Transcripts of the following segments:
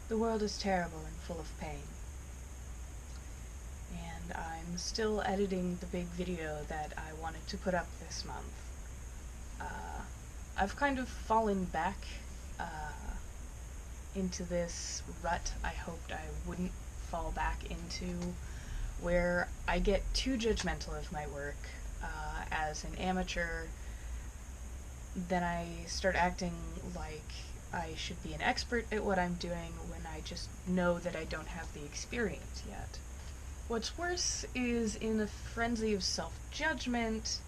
The world is terrible and full of pain. And I'm still editing the big video that I wanted to put up this month. I've kind of fallen back into this rut I hoped I wouldn't fall back into, where I get too judgmental of my work as an amateur. Then I start acting like I should be an expert at what I'm doing when I just know that I don't have the experience yet. What's worse is, in a frenzy of self-judgment,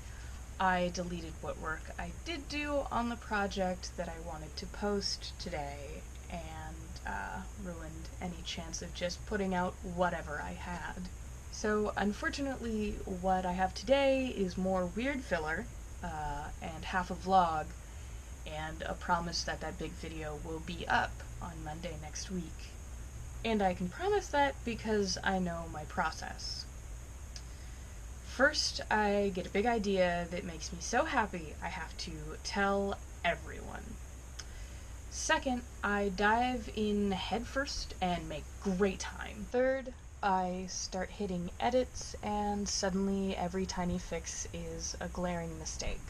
I deleted what work I did do on the project that I wanted to post today, and ruined any chance of just putting out whatever I had. So unfortunately, what I have today is more weird filler, and half a vlog, and a promise that that big video will be up on Monday next week. And I can promise that because I know my process. First, I get a big idea that makes me so happy I have to tell everyone. Second, I dive in headfirst and make great time. Third, I start hitting edits, and suddenly every tiny fix is a glaring mistake.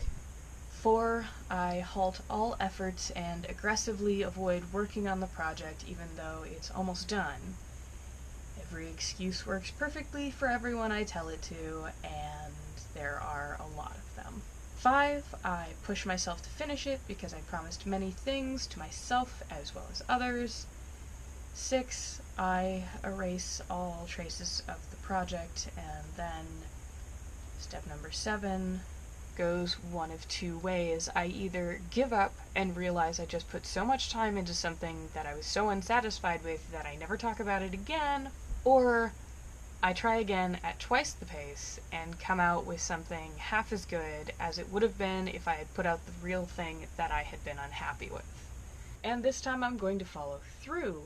4, I halt all efforts and aggressively avoid working on the project even though it's almost done. Every excuse works perfectly for everyone I tell it to, and there are a lot of them. 5, I push myself to finish it because I promised many things to myself as well as others. 6, I erase all traces of the project, and then step number 7 goes one of two ways. I either give up and realize I just put so much time into something that I was so unsatisfied with that I never talk about it again, or I try again at twice the pace and come out with something half as good as it would have been if I had put out the real thing that I had been unhappy with. And this time I'm going to follow through,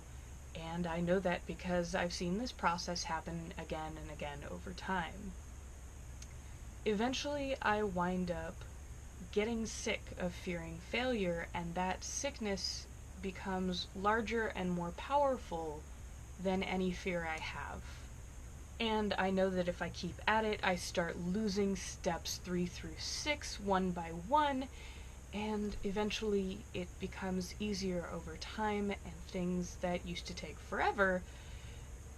and I know that because I've seen this process happen again and again over time. Eventually, I wind up getting sick of fearing failure, and that sickness becomes larger and more powerful than any fear I have. And I know that if I keep at it, I start losing steps 3 through 6 one by one, and eventually it becomes easier over time, and things that used to take forever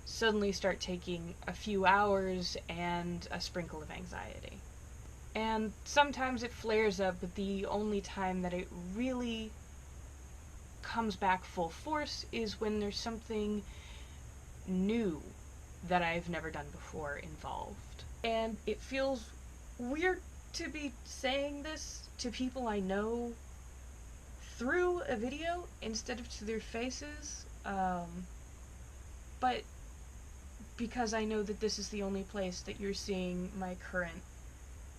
suddenly start taking a few hours and a sprinkle of anxiety. And sometimes it flares up, but the only time that it really comes back full force is when there's something new that I've never done before involved. And it feels weird to be saying this to people I know through a video instead of to their faces, but because I know that this is the only place that you're seeing my current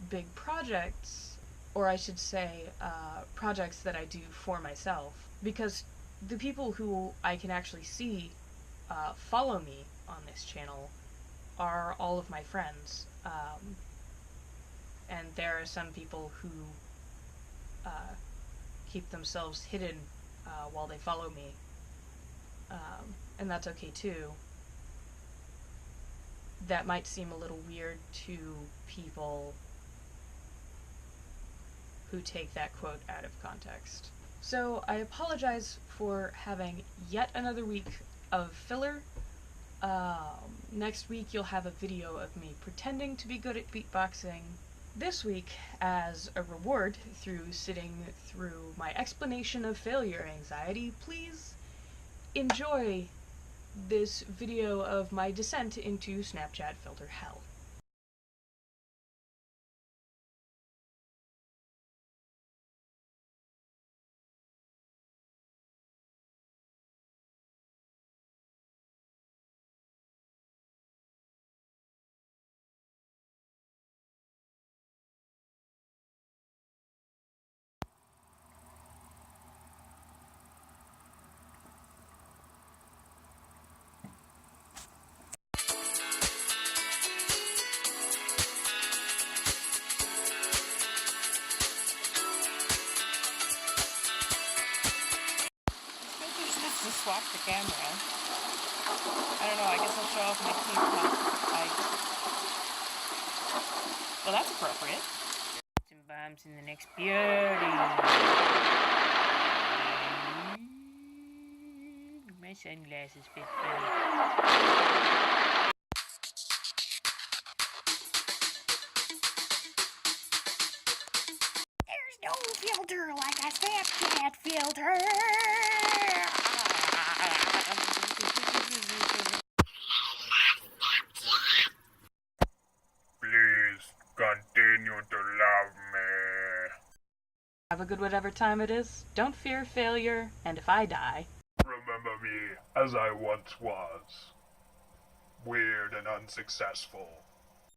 big projects, or I should say, projects that I do for myself, because the people who I can actually see follow me on this channel are all of my friends, and there are some people who keep themselves hidden while they follow me, and that's okay too. That might seem a little weird to people who take that quote out of context. So I apologize for having yet another week of filler. Next week you'll have a video of me pretending to be good at beatboxing. This week, as a reward through sitting through my explanation of failure anxiety, please enjoy this video of my descent into Snapchat filter hell. Just swap the camera. I don't know, I guess I'll show off my K-pop. Well, that's appropriate. Some bombs in the next beauty. My sunglasses fit funny. There's no filter like a Snapchat filter. Please continue to love me. Have a good whatever time it is. Don't fear failure, and if I die, Remember me as I once was. Weird and unsuccessful.